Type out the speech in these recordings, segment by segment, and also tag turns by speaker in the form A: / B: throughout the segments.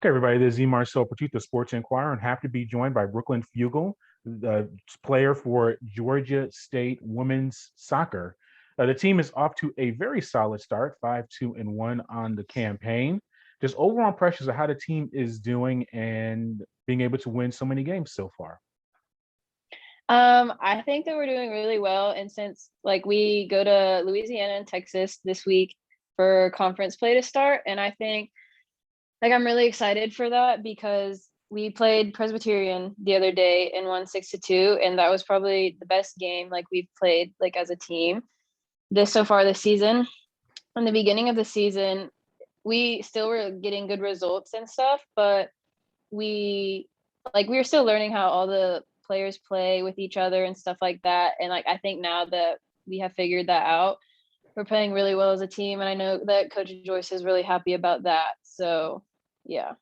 A: Okay, everybody, this is Z Marcel Petit, the Sports Inquirer, and happy to be joined by Brooklynn Fugel, the player for Georgia State women's soccer. The team is off to a very solid start, 5-2-1 on the campaign. Just overall impressions of how the team is doing and being able to win so many games so far.
B: I think that we're doing really well, and since we go to Louisiana and Texas this week for conference play to start, and I think I'm really excited for that because we played Presbyterian the other day and won 6-2, and that was probably the best game we've played as a team this season. In the beginning of the season, we still were getting good results and stuff, but we were still learning how all the players play with each other and stuff like that. And I think now that we have figured that out, we're playing really well as a team. And I know that Coach Joyce is really happy about that. So, yeah.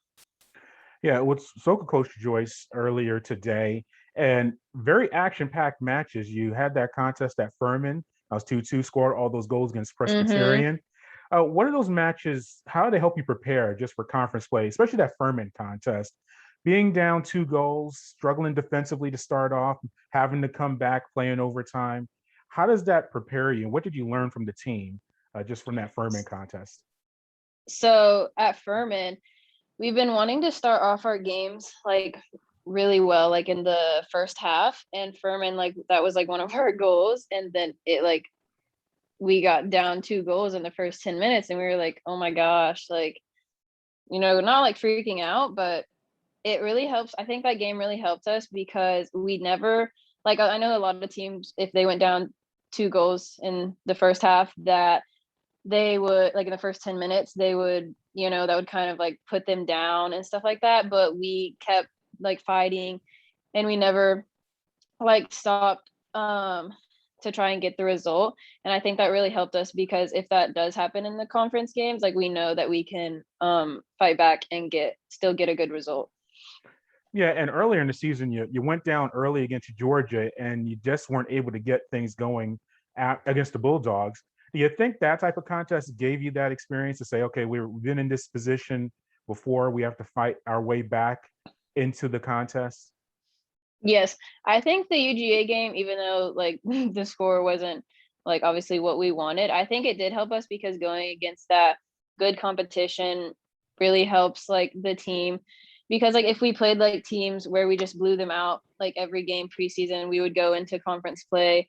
A: Yeah, with Soka Coach Joyce earlier today, and very action-packed matches. You had that contest at Furman. I was 2-2, scored all those goals against Presbyterian. What are those matches? How do they help you prepare just for conference play, especially that Furman contest? Being down 2 goals, struggling defensively to start off, having to come back, playing overtime. How does that prepare you? And what did you learn from the team just from that Furman contest?
B: So at Furman, we've been wanting to start off our games really well, in the first half. And Furman, that was one of our goals. And then it we got down 2 goals in the first 10 minutes, and we were like, oh my gosh, not freaking out, but it really helps. I think that game really helped us because we never I know a lot of teams, if they went down 2 goals in the first half, that they would in the first 10 minutes, they would, that would kind of put them down and stuff like that. But we kept fighting, and we never stopped to try and get the result. And I think that really helped us because if that does happen in the conference games, we know that we can fight back and still get a good result.
A: Yeah, and earlier in the season, you went down early against Georgia, and you just weren't able to get things going against the Bulldogs. Do you think that type of contest gave you that experience to say, okay, we've been in this position before, we have to fight our way back into the contest?
B: Yes, I think the UGA game, even though the score wasn't obviously what we wanted, I think it did help us because going against that good competition really helps the team. Because if we played teams where we just blew them out every game preseason, we would go into conference play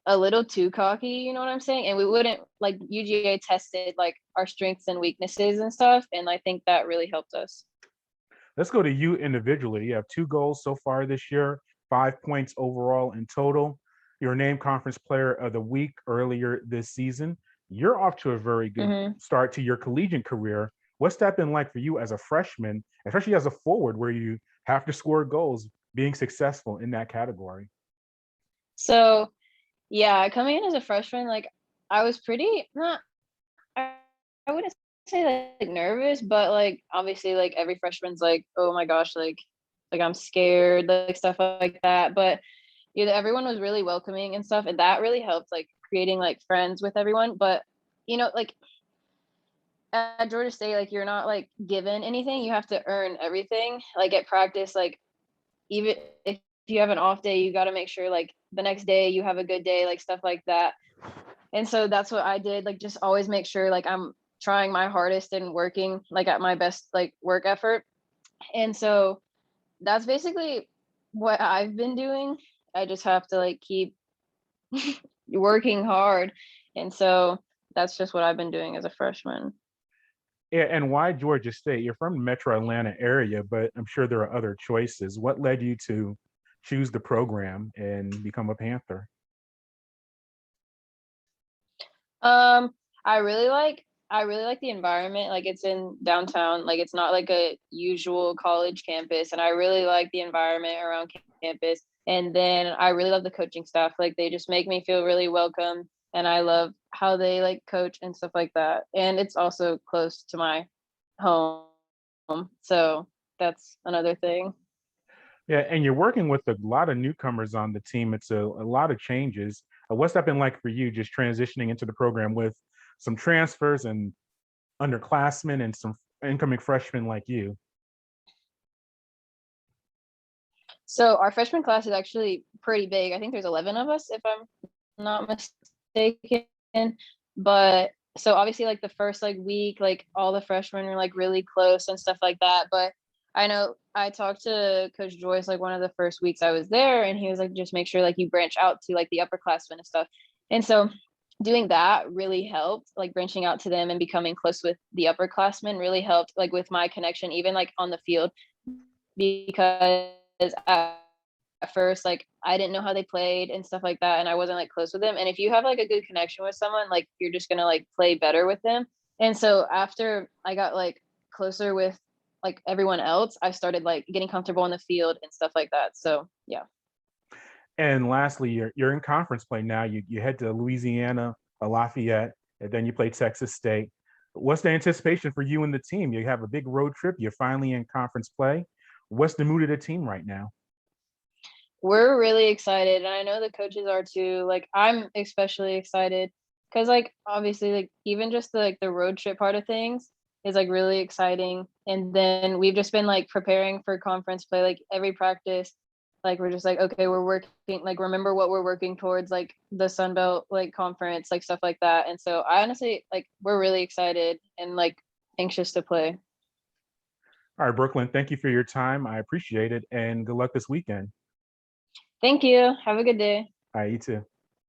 B: a little too cocky, you know what I'm saying? And we wouldn't UGA tested our strengths and weaknesses and stuff, and I think that really helped us.
A: Let's go to you individually. You have 2 goals so far this year, 5 points overall in total. You're named Conference Player of the Week earlier this season. You're off to a very good start to your collegiate career. What's that been like for you as a freshman, especially as a forward where you have to score goals, being successful in that category?
B: So, yeah, coming in as a freshman, I was pretty not, I wouldn't say nervous, but obviously every freshman's oh my gosh, I'm scared, stuff like that. But everyone was really welcoming and stuff, and that really helped creating friends with everyone. But at Georgia State, you're not given anything. You have to earn everything. At practice, even if you have an off day, you got to make sure the next day you have a good day, stuff like that. And so that's what I did. Just always make sure I'm trying my hardest and working at my best work effort. And so that's basically what I've been doing. I just have to keep working hard. And so that's just what I've been doing as a freshman.
A: Yeah, and why Georgia State? You're from the Metro Atlanta area, but I'm sure there are other choices. What led you to choose the program and become a Panther?
B: I really like the environment. It's in downtown. It's not a usual college campus, and I really like the environment around campus. And then I really love the coaching staff. They just make me feel really welcome, and I love how they coach and stuff like that. And it's also close to my home, so that's another thing.
A: Yeah, and you're working with a lot of newcomers on the team. It's a lot of changes. What's that been like for you, just transitioning into the program with some transfers and underclassmen and some incoming freshmen like you?
B: So our freshman class is actually pretty big. I think there's 11 of us, if I'm not mistaken. But so obviously, like the first like week, like all the freshmen are like really close and stuff like that. But I know I talked to Coach Joyce like one of the first weeks I was there, and he was like, just make sure like you branch out to like the upperclassmen and stuff. And so doing that really helped, like branching out to them and becoming close with the upperclassmen really helped, like with my connection, even like on the field, because at first, like I didn't know how they played and stuff like that, and I wasn't like close with them. And if you have like a good connection with someone, like you're just gonna like play better with them. And so after I got like closer with like everyone else, I started like getting comfortable on the field and stuff like that. So yeah.
A: And lastly, you're in conference play now. You head to Louisiana, Lafayette, and then you play Texas State. What's the anticipation for you and the team? You have a big road trip. You're finally in conference play. What's the mood of the team right now?
B: We're really excited, and I know the coaches are too. Like I'm especially excited because like obviously like even just the road trip part of things is like really exciting. And then we've just been like preparing for conference play, like every practice. Like we're just like, okay, we're working, like remember what we're working towards, like the Sun Belt like conference, like stuff like that. And so I honestly like we're really excited and like anxious to play.
A: All right, Brooklyn, thank you for your time. I appreciate it, and good luck this weekend.
B: Thank you. Have a good day.
A: All right, you too.